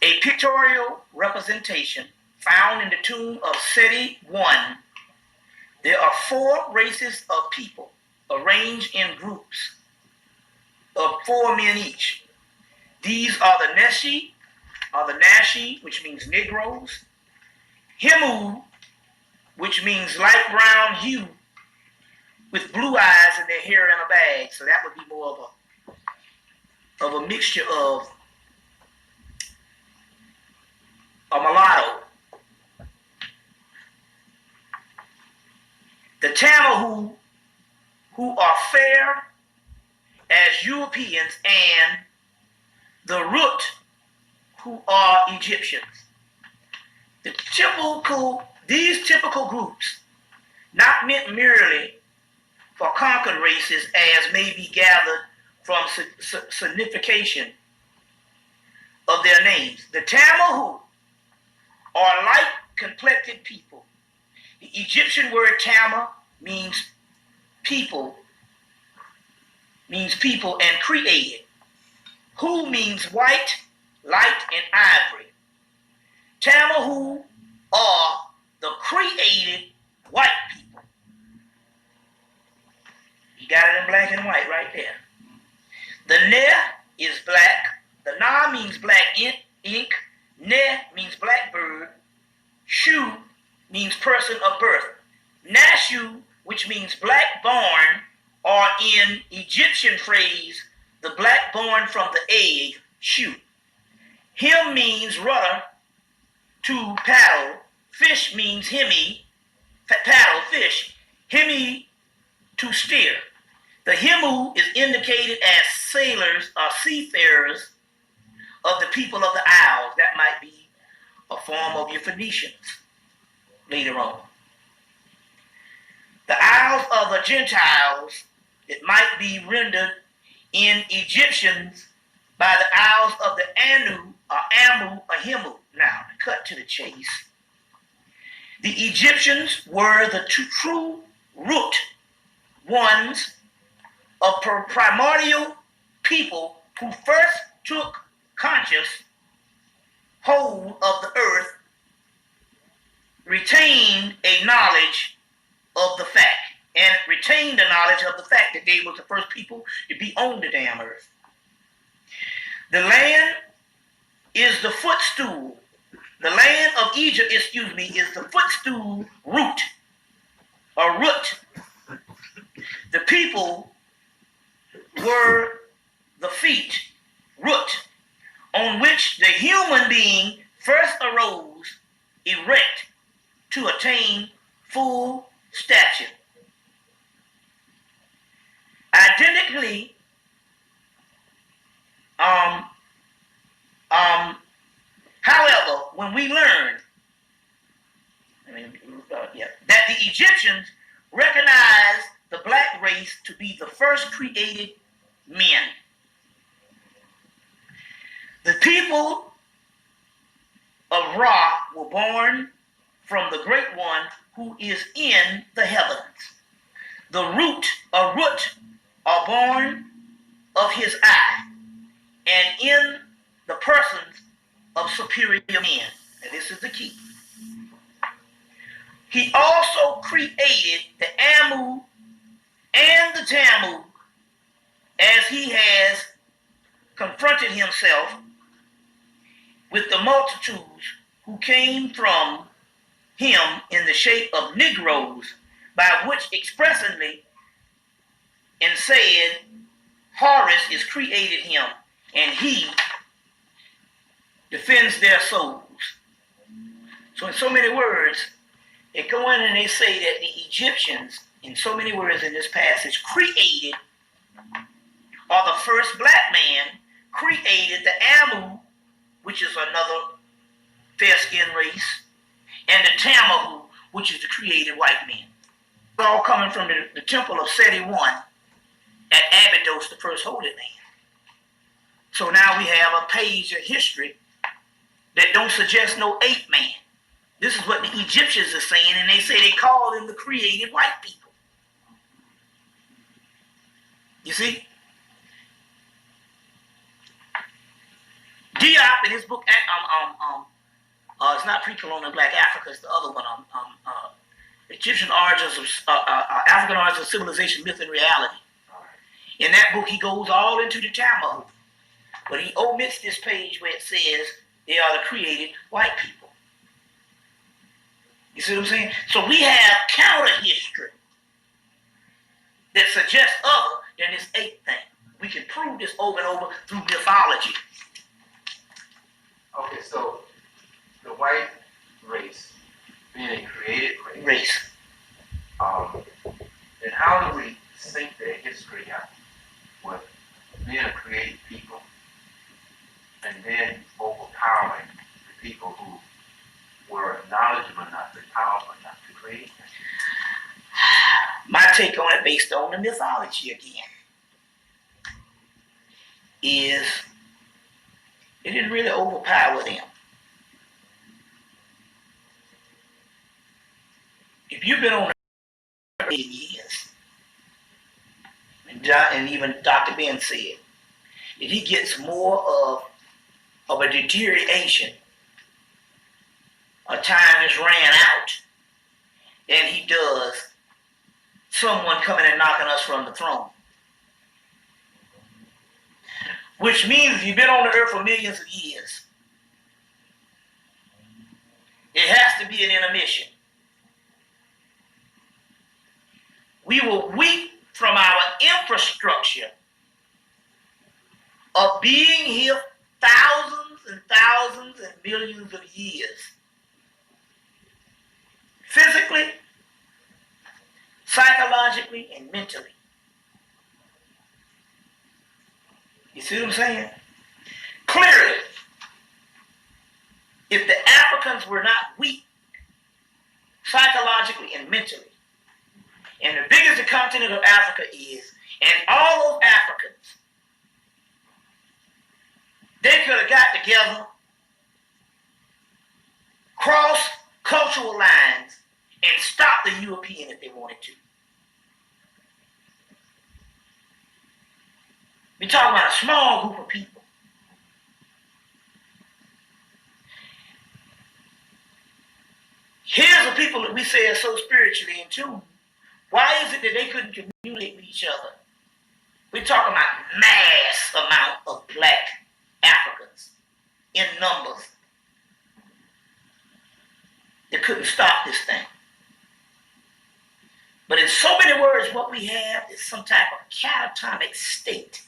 A pictorial representation found in the tomb of Seti I. There are 4 races of people arranged in groups of 4 men each. These are the Nashi, which means Negroes, Hemmu, which means light brown hue with blue eyes and their hair in a bag. So that would be more of a mixture of a mulatto. The Tamahu, who are fair as Europeans, and the Rut, who are Egyptians. These typical groups, not meant merely for conquered races, as may be gathered from signification of their names. The Tamahu are light-complected people. The Egyptian word Tama means people, and created. Hu means white, light, and ivory. Tamahu are the created white people. You got it in black and white right there. The Ne is black. The Na means black ink. Ne means blackbird. Shu means person of birth. Nashu, which means black born, or in Egyptian phrase, the black born from the egg, Shu. Him means rudder, to paddle. Fish means hemi, paddle, fish. Hemi, to steer. The Hemu is indicated as sailors or seafarers of the people of the Isles. That might be a form of your Phoenicians later on. The Isles of the Gentiles, it might be rendered in Egyptians by the Isles of the Anu, or Amu, or Hemu. Now, to cut to the chase, the Egyptians were the true root ones of primordial people who first took conscious hold of the earth, retained a knowledge of the fact, and retained the knowledge of the fact that they were the first people to be on the damn earth. The land is the footstool. The land of Egypt, is the footstool root, or root. The people were the feet, root, on which the human being first arose erect to attain full stature. Identically, however, when we learn that the Egyptians recognized the black race to be the first created men, the people of Ra were born from the Great One who is in the heavens. The root or root are born of his eye, and in the persons of superior men. And this is the key. He also created the Amu and the Tamu, as he has confronted himself with the multitudes who came from him in the shape of Negroes, by which expressly and said, Horus is created him, and he defends their souls. So in so many words, they go in and they say that the Egyptians, in so many words in this passage, created, or the first black man created the Amu, which is another fair-skinned race, and the Tamahu, which is the created white men. It's all coming from the temple of Seti I at Abydos, the first holy land. So now we have a page of history that don't suggest no ape man. This is what the Egyptians are saying, and they say they call them the created white people. You see? Diop in his book, it's not Pre-Colonial Black Africa, it's the other one, Egyptian Origins of African Origins of Civilization, Myth and Reality. In that book, he goes all into the Talmud, but he omits this page where it says they are the created white people. You see what I'm saying? So we have counter history that suggests other than this eighth thing. We can prove this over and over through mythology. Okay, so the white race being a created race. And how do we sync their history up with being a created people and then overpowering the people who were knowledgeable enough and powerful enough to create them? My take on it, based on the mythology again, is it didn't really overpower them. If you've been on the earth 8 years, and even Dr. Ben said, if he gets more of a deterioration, a time just ran out, than he does someone coming and knocking us from the throne. Which means if you've been on the earth for millions of years, it has to be an intermission. We will weep from our infrastructure of being here thousands and thousands and millions of years. Physically, psychologically, and mentally. You see what I'm saying? Clearly, if the Africans were not weak psychologically and mentally, and the biggest the continent of Africa is, and all of Africans, they could have got together, crossed cultural lines, and stopped the European if they wanted to. We're talking about a small group of people. Here's the people that we say are so spiritually in tune. Why is it that they couldn't communicate with each other? We're talking about mass amount of black Africans in numbers that couldn't stop this thing. But in so many words, what we have is some type of catatonic state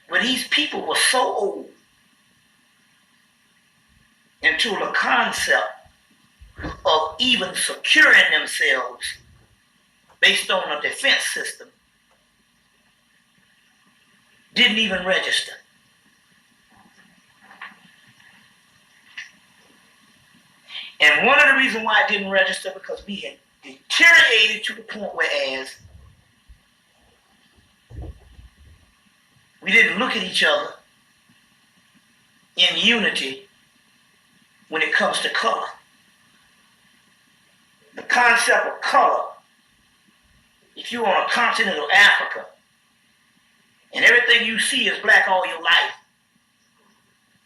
where these people were so old into the concept of even securing themselves based on a defense system didn't even register. And one of the reasons why it didn't register because we had deteriorated to the point whereas we didn't look at each other in unity when it comes to color. The concept of color, if you're on a continent of Africa and everything you see is black all your life,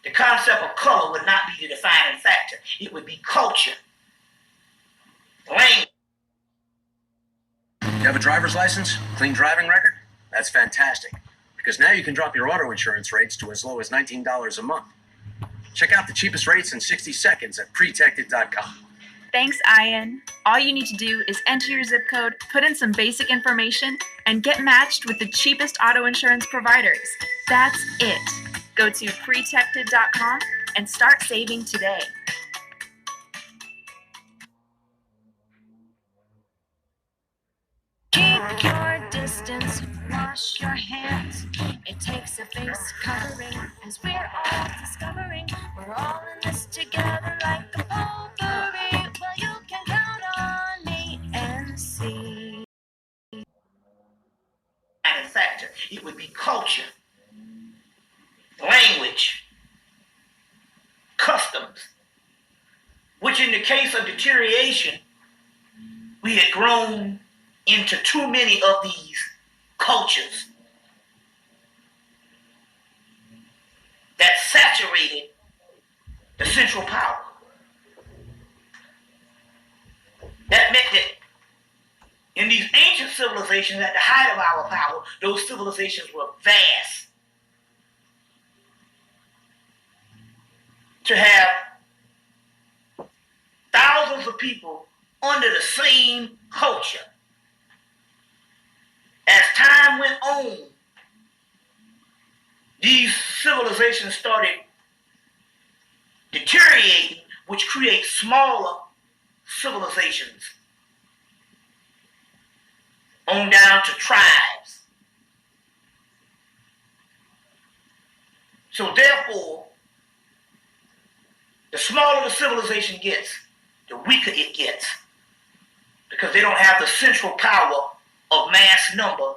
the concept of color would not be the defining factor. It would be culture, language. You have a driver's license, clean driving record? That's fantastic, because now you can drop your auto insurance rates to as low as $19 a month. Check out the cheapest rates in 60 seconds at pretected.com. Thanks, Ian. All you need to do is enter your zip code, put in some basic information, and get matched with the cheapest auto insurance providers. That's it. Go to pretected.com and start saving today. Keep your distance, wash your hands. It takes a face covering, as we're all discovering. We're all in this together like a potpourri. Well, you can count on me and see. And in fact, it would be culture, language, customs, which in the case of deterioration, we had grown into too many of these cultures that civilizations at the height of our power, those civilizations were vast. To have thousands of people under the same culture. As time went on, these civilizations started deteriorating, which creates smaller civilizations on down to tribes. So therefore, the smaller the civilization gets, the weaker it gets, because they don't have the central power of mass number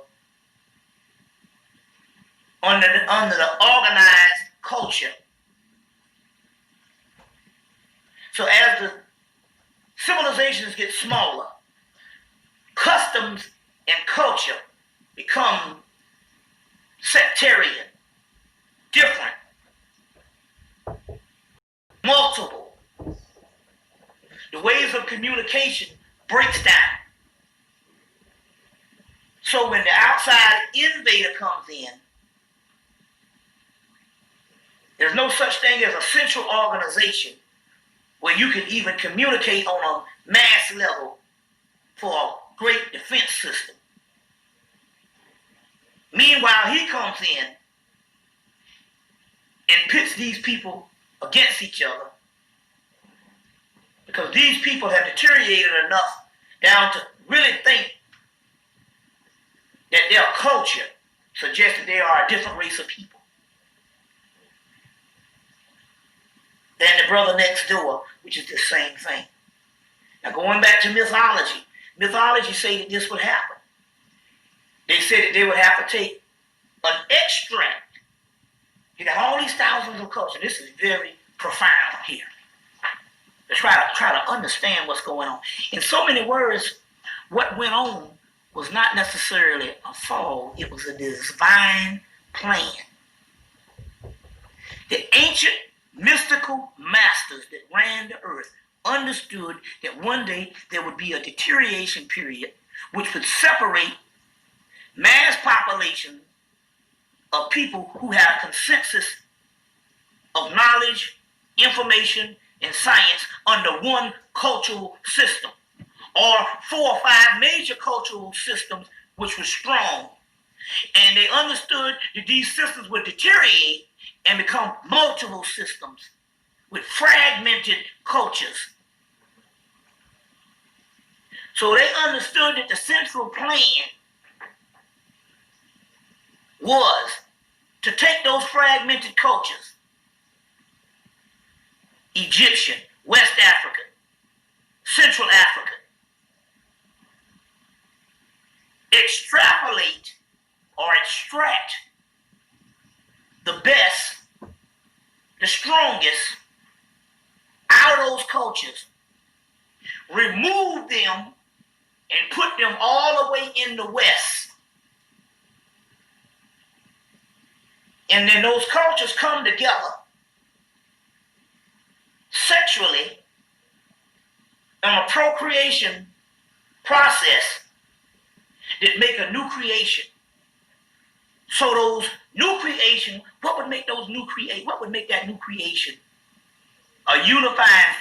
under the organized culture. So as the civilizations get smaller, customs and culture become sectarian, different, multiple. The ways of communication breaks down. So when the outside invader comes in, there's no such thing as a central organization where you can even communicate on a mass level for a great defense system. Meanwhile, he comes in and pits these people against each other because these people have deteriorated enough down to really think that their culture suggests that they are a different race of people than the brother next door, which is the same thing. Now going back to mythology, mythology say that this would happen. They said that they would have to take an extract. You got all these thousands of cultures. This is very profound here. To try to understand what's going on. In so many words, what went on was not necessarily a fall. It was a divine plan. The ancient mystical masters that ran the earth understood that one day there would be a deterioration period which would separate mass population of people who have consensus of knowledge, information, and science under one cultural system, or 4 or 5 major cultural systems which were strong. And they understood that these systems would deteriorate and become multiple systems with fragmented cultures. So they understood that the central plan was to take those fragmented cultures, Egyptian, West African, Central African, extrapolate or extract the best, the strongest out of those cultures, remove them and put them all the way in the West. And then those cultures come together sexually on a procreation process that make a new creation. So those new creation, what would make that new creation a unifying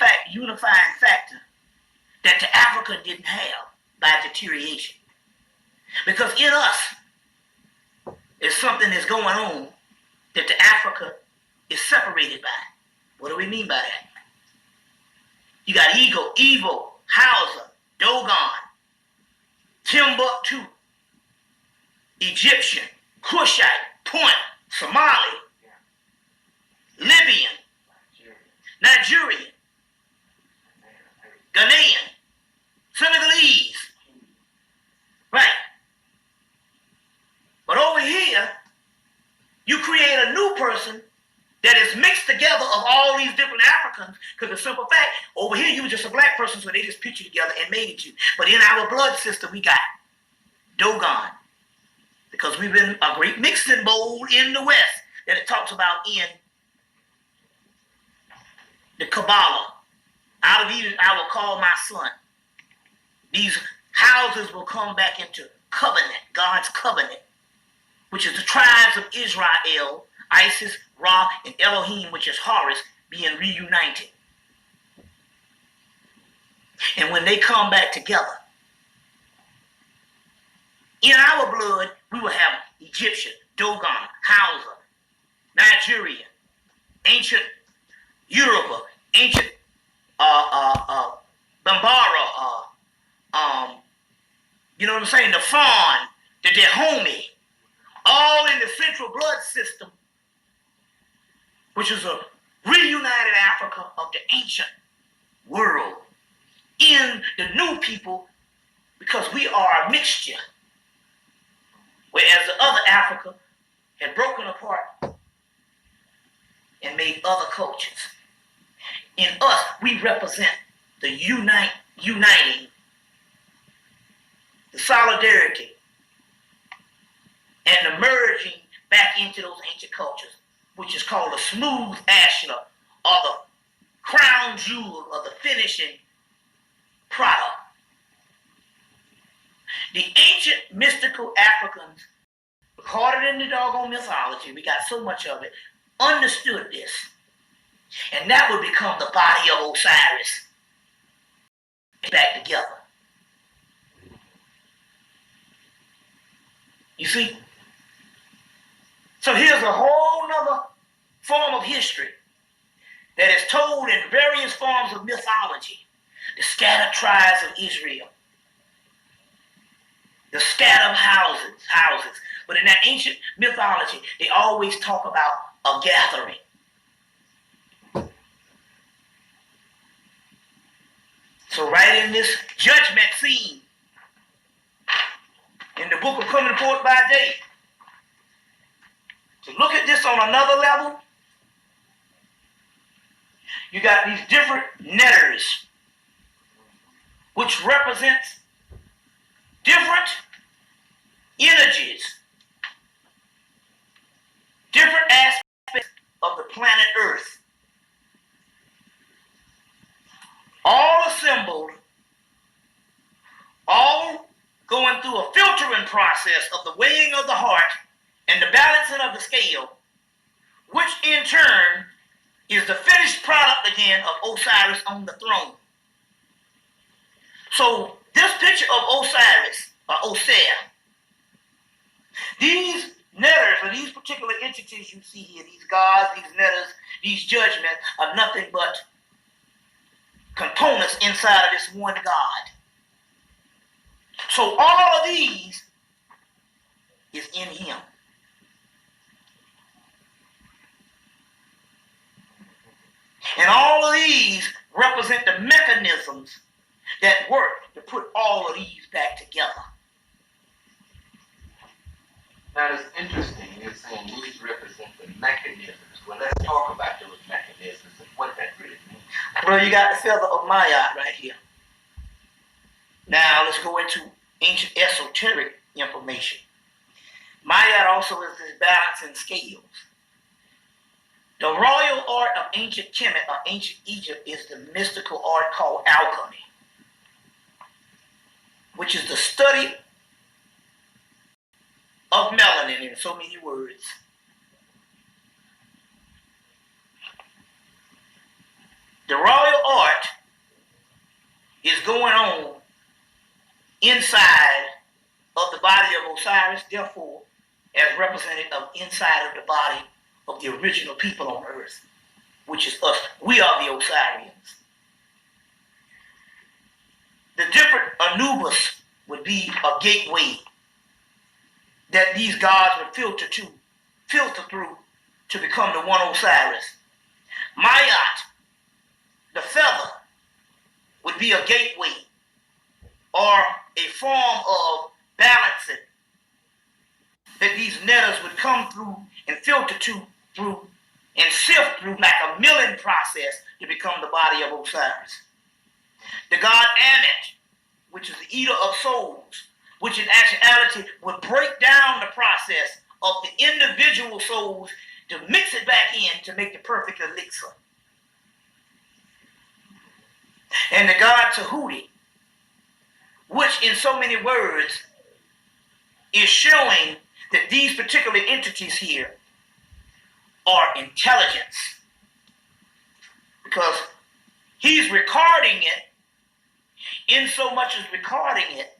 factor that the African didn't have by deterioration? Because in us is something that's going on that the Africa is separated by. What do we mean by that? You got Evo, Hausa, Dogon, Timbuktu, Egyptian, Kushite, Punt, Somali, Libyan, Nigerian, Ghanaian, Senegalese. Right. But over here, you create a new person that is mixed together of all these different Africans, because the simple fact, over here you were just a black person, so they just put you together and made you. But in our blood system, we got Dogon, because we've been a great mixing bowl in the West that it talks about in the Kabbalah. Out of Eden, I will call my son. These houses will come back into covenant, God's covenant, which is the tribes of Israel, Isis, Ra, and Elohim, which is Horus, being reunited. And when they come back together, in our blood, we will have Egyptian, Dogon, Hausa, Nigerian, ancient Yoruba, ancient Bambara, you know what I'm saying, the Fawn, the Dahomey, all in the central blood system, which is a reunited Africa of the ancient world, in the new people, because we are a mixture. Whereas the other Africa had broken apart and made other cultures. In us, we represent the uniting, the solidarity, and the merging back into those ancient cultures, which is called the smooth ashlar, or the crown jewel of the finishing product. The ancient mystical Africans, recorded in the doggone mythology, we got so much of it, understood this. And that would become the body of Osiris back together. You see? So here's a whole nother form of history that is told in various forms of mythology. The scattered tribes of Israel. The scattered houses. But in that ancient mythology, they always talk about a gathering. So right in this judgment scene, in the book of Coming Forth by Day, to look at this on another level, you got these different netters, which represents different energies, different aspects of the planet Earth, all assembled, all going through a filtering process of the weighing of the heart and the balancing of the scale, which in turn is the finished product again of Osiris on the throne. So this picture of Osiris, or Osir, these netters, or these particular entities you see here, these gods, these netters, these judgments, are nothing but components inside of this one God. So all of these is in him. And all of these represent the mechanisms that work to put all of these back together. Now it's interesting, you're saying these represent the mechanisms. Well, let's talk about those mechanisms and what that really means. Well, you got the feather of Mayat right here. Now let's go into ancient esoteric information. Mayat also is this balancing scales. The royal art of ancient Kemet or ancient Egypt is the mystical art called alchemy, which is the study of melanin in so many words. The royal art is going on inside of the body of Osiris, therefore, as representative of inside of the body of the original people on earth, which is us. We are the Osirians. The different Anubis would be a gateway that these gods would filter through to become the one Osiris. Mayat, the feather, would be a gateway or a form of balancing that these netters would come through and filter through and sift through like a milling process to become the body of Osiris. The god Ammit, which is the eater of souls, which in actuality would break down the process of the individual souls to mix it back in to make the perfect elixir. And the god Tahuti, which in so many words is showing that these particular entities here are intelligence, because he's recording it in so much as recording it.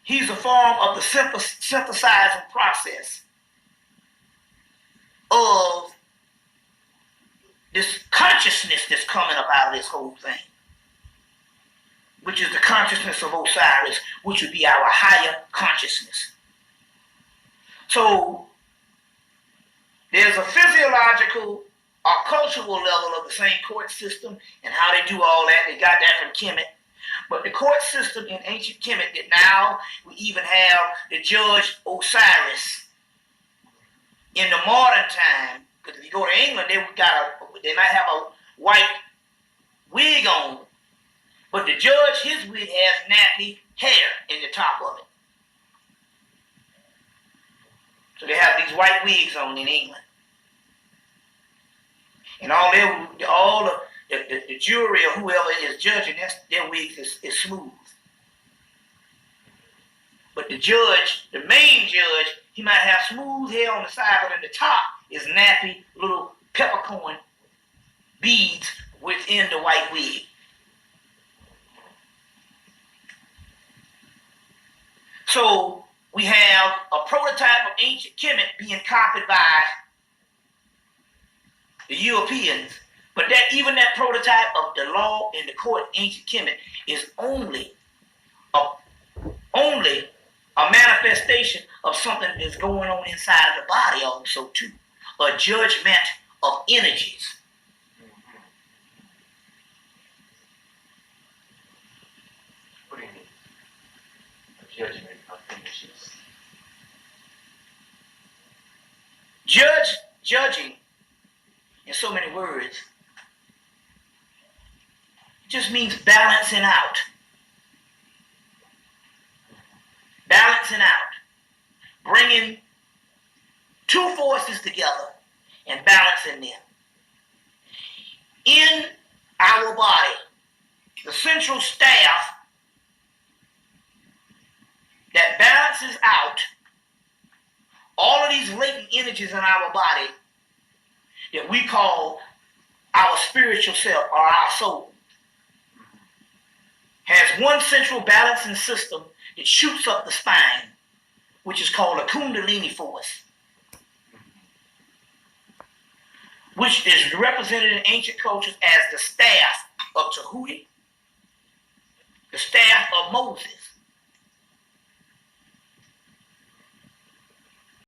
He's a form of the synthesizing process of this consciousness that's coming up out of this whole thing, which is the consciousness of Osiris, which would be our higher consciousness. So there's a physiological or cultural level of the same court system and how they do all that. They got that from Kemet. But the court system in ancient Kemet, that now we even have the judge Osiris. In the modern time, because if you go to England, they might have a white wig on, but the judge, his wig has nappy hair in the top of it. So they have these white wigs on in England. And all the jury or whoever is judging, their wigs is smooth. But the judge, the main judge, he might have smooth hair on the side, but at the top is nappy little peppercorn beads within the white wig. So we have a prototype of ancient Kemet being copied by the Europeans, but even that prototype of the law in the court ancient Kemet is only a manifestation of something that's going on inside of the body also too, a judgment of energies. What do you mean? A judgment of energies. Judging, in so many words, just means balancing out. Balancing out. Bringing two forces together and balancing them. In our body, the central staff that balances out all of these latent energies in our body that we call our spiritual self or our soul, has one central balancing system that shoots up the spine, which is called a Kundalini force, which is represented in ancient cultures as the staff of Tahuti, the staff of Moses.